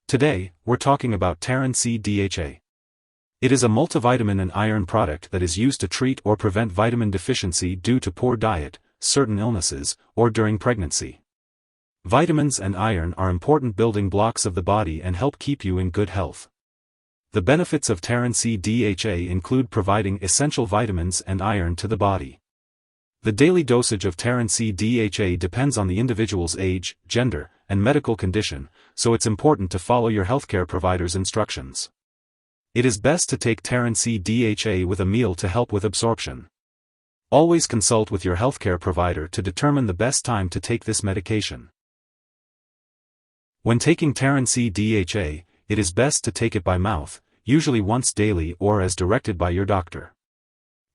Today, we're talking about Taron-C Dha. It is a multivitamin and iron product that is used to treat or prevent vitamin deficiency due to poor diet, certain illnesses, or during pregnancy. Vitamins and iron are important building blocks of the body and help keep you in good health. The benefits of Taron-C Dha include providing essential vitamins and iron to the body. The daily dosage of Taron-C Dha depends on the individual's age, gender, and medical condition, so it's important to follow your healthcare provider's instructions. It is best to take Taron-C Dha with a meal to help with absorption. Always consult with your healthcare provider to determine the best time to take this medication. When taking Taron-C Dha, it is best to take it by mouth, usually once daily or as directed by your doctor.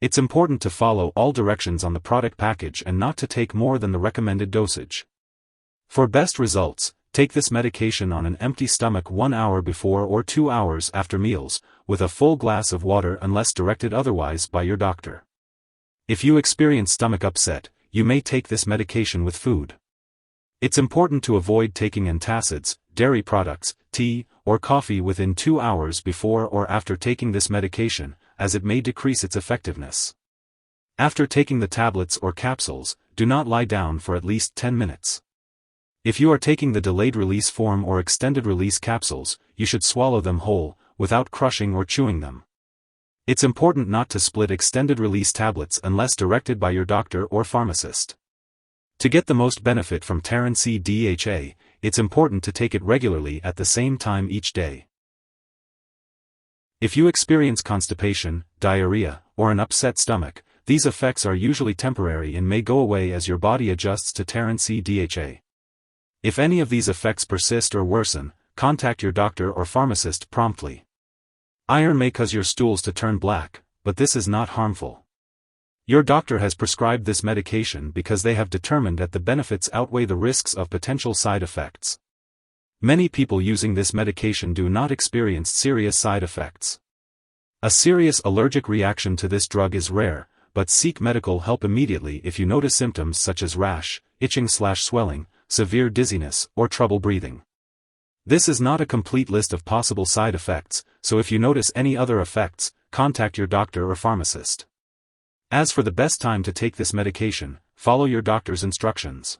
It's important to follow all directions on the product package and not to take more than the recommended dosage. For best results, take this medication on an empty stomach 1 hour before or 2 hours after meals, with a full glass of water unless directed otherwise by your doctor. If you experience stomach upset, you may take this medication with food. It's important to avoid taking antacids, dairy products, tea, or coffee within 2 hours before or after taking this medication, as it may decrease its effectiveness. After taking the tablets or capsules, do not lie down for at least 10 minutes. If you are taking the delayed release form or extended release capsules, you should swallow them whole, without crushing or chewing them. It's important not to split extended release tablets unless directed by your doctor or pharmacist. To get the most benefit from Taron-C Dha, it's important to take it regularly at the same time each day. If you experience constipation, diarrhea, or an upset stomach, these effects are usually temporary and may go away as your body adjusts to Taron-C Dha. If any of these effects persist or worsen, contact your doctor or pharmacist promptly. Iron may cause your stools to turn black, but this is not harmful. Your doctor has prescribed this medication because they have determined that the benefits outweigh the risks of potential side effects. Many people using this medication do not experience serious side effects. A serious allergic reaction to this drug is rare, but seek medical help immediately if you notice symptoms such as rash, itching/swelling, severe dizziness, or trouble breathing. This is not a complete list of possible side effects, so if you notice any other effects, contact your doctor or pharmacist. As for the best time to take this medication, follow your doctor's instructions.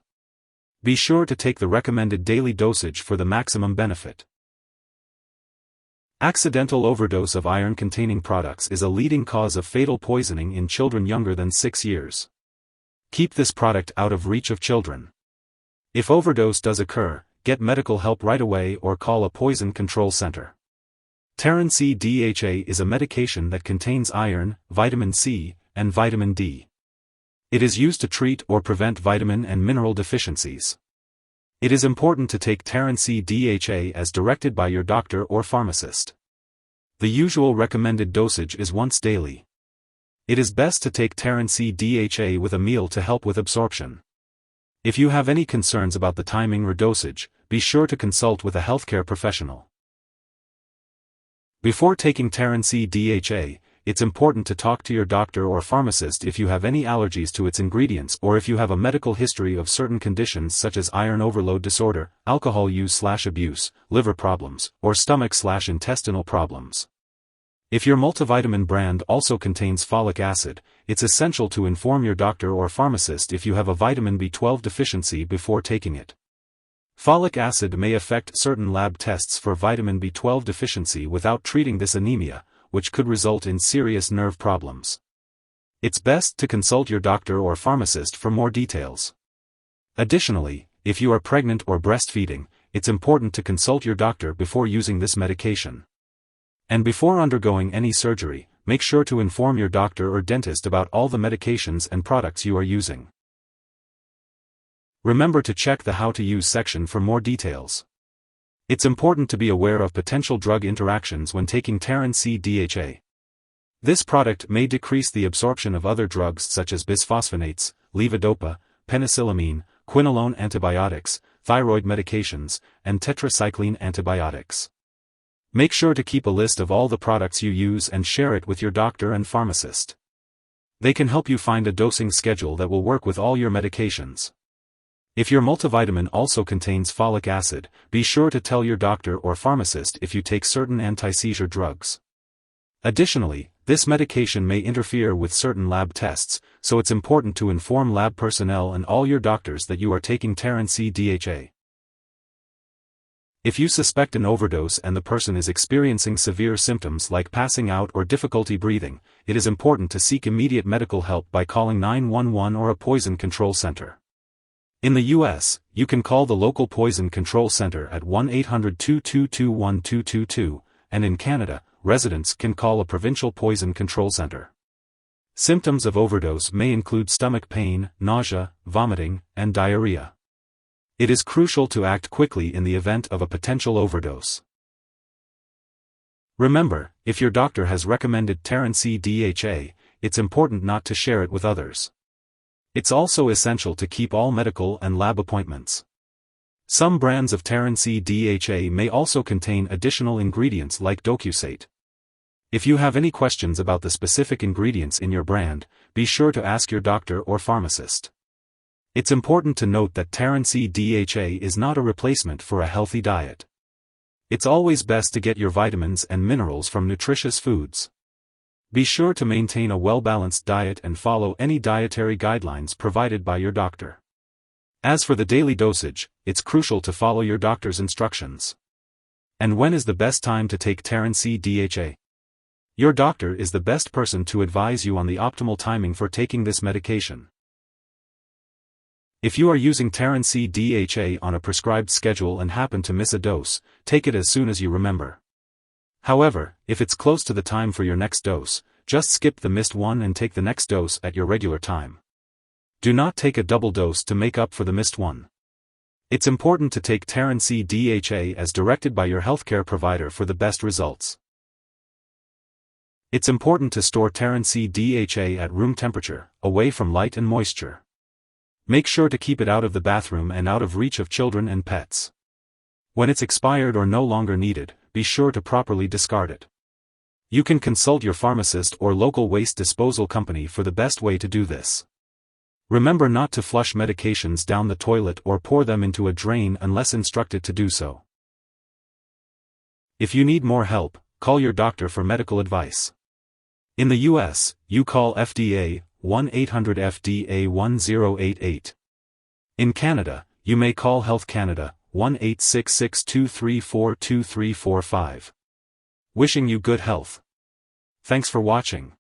Be sure to take the recommended daily dosage for the maximum benefit. Accidental overdose of iron-containing products is a leading cause of fatal poisoning in children younger than 6 years. Keep this product out of reach of children. If overdose does occur, get medical help right away or call a poison control center. Taron-C Dha is a medication that contains iron, vitamin C, and vitamin D. It is used to treat or prevent vitamin and mineral deficiencies. It is important to take Taron-C Dha as directed by your doctor or pharmacist. The usual recommended dosage is once daily. It is best to take Taron-C Dha with a meal to help with absorption. If you have any concerns about the timing or dosage, be sure to consult with a healthcare professional. Before taking Taron-C Dha, it's important to talk to your doctor or pharmacist if you have any allergies to its ingredients or if you have a medical history of certain conditions such as iron overload disorder, alcohol use/abuse, liver problems, or stomach/intestinal problems. If your multivitamin brand also contains folic acid, it's essential to inform your doctor or pharmacist if you have a vitamin B12 deficiency before taking it. Folic acid may affect certain lab tests for vitamin B12 deficiency without treating this anemia, which could result in serious nerve problems. It's best to consult your doctor or pharmacist for more details. Additionally, if you are pregnant or breastfeeding, it's important to consult your doctor before using this medication. And before undergoing any surgery, make sure to inform your doctor or dentist about all the medications and products you are using. Remember to check the How to Use section for more details. It's important to be aware of potential drug interactions when taking Taron-C Dha. This product may decrease the absorption of other drugs such as bisphosphonates, levodopa, penicillamine, quinolone antibiotics, thyroid medications, and tetracycline antibiotics. Make sure to keep a list of all the products you use and share it with your doctor and pharmacist. They can help you find a dosing schedule that will work with all your medications. If your multivitamin also contains folic acid, be sure to tell your doctor or pharmacist if you take certain anti-seizure drugs. Additionally, this medication may interfere with certain lab tests, so it's important to inform lab personnel and all your doctors that you are taking Taron-C Dha. If you suspect an overdose and the person is experiencing severe symptoms like passing out or difficulty breathing, it is important to seek immediate medical help by calling 911 or a poison control center. In the U.S., you can call the local poison control center at 1-800-222-1222, and in Canada, residents can call a provincial poison control center. Symptoms of overdose may include stomach pain, nausea, vomiting, and diarrhea. It is crucial to act quickly in the event of a potential overdose. Remember, if your doctor has recommended Taron-C Dha, it's important not to share it with others. It's also essential to keep all medical and lab appointments. Some brands of Taron-C Dha may also contain additional ingredients like docusate. If you have any questions about the specific ingredients in your brand, be sure to ask your doctor or pharmacist. It's important to note that Taron-C Dha is not a replacement for a healthy diet. It's always best to get your vitamins and minerals from nutritious foods. Be sure to maintain a well-balanced diet and follow any dietary guidelines provided by your doctor. As for the daily dosage, it's crucial to follow your doctor's instructions. And when is the best time to take Taron-C Dha? Your doctor is the best person to advise you on the optimal timing for taking this medication. If you are using Taron-C Dha on a prescribed schedule and happen to miss a dose, take it as soon as you remember. However, if it's close to the time for your next dose, just skip the missed one and take the next dose at your regular time. Do not take a double dose to make up for the missed one. It's important to take Taron-C Dha as directed by your healthcare provider for the best results. It's important to store Taron-C Dha at room temperature, away from light and moisture. Make sure to keep it out of the bathroom and out of reach of children and pets. When it's expired or no longer needed, be sure to properly discard it. You can consult your pharmacist or local waste disposal company for the best way to do this. Remember not to flush medications down the toilet or pour them into a drain unless instructed to do so. If you need more help, call your doctor for medical advice. In the U.S., you call FDA, 1-800-FDA-1088. In Canada, you may call Health Canada, 1-866-234-2345. Wishing you good health. Thanks for watching.